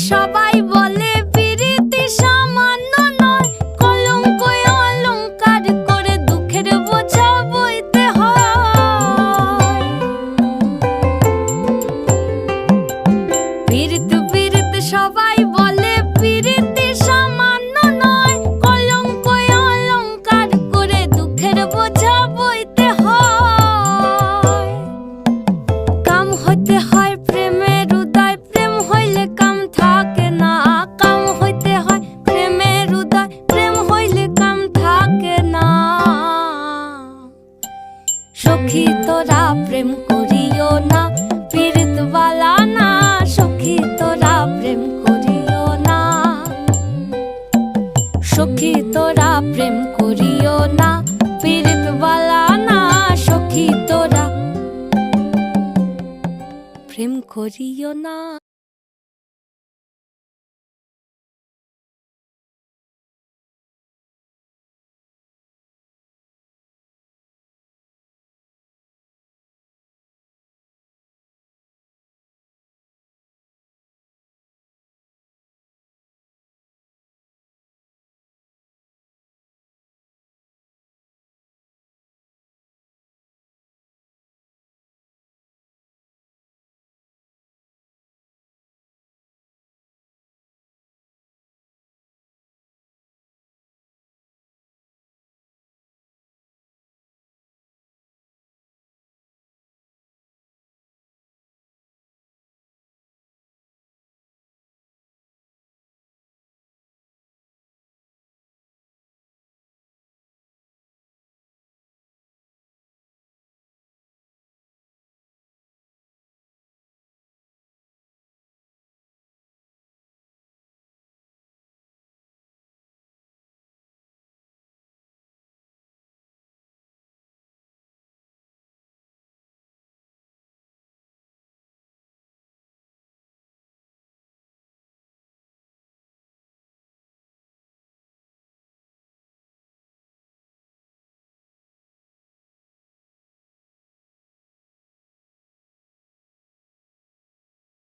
সবাই বলে পিরিতি সামান্য নয়, কলঙ্ক অলংকার করে দুঃখের বোঝা বইতে হয়। পিরিত পিরিত সবাই বলে পিরিতি সামান্য নয়, কলঙ্ক অলংকার করে দুঃখের বোঝা বইতে হয়। কাম হইতে হয় প্রেমের উদয়, প্রেম হইলে কাম থাকে না। কাম হইতে হয় প্রেমের উদয়, প্রেম হইলে কাম থাকে না। সখী তোরা প্রেম করিও না, পীড়িত বালা না। সখী তোরা প্রেম করিও না, সখী তোরা প্রেম করিও না, পীড়িত বালা না। সখী তোরা প্রেম করিও না।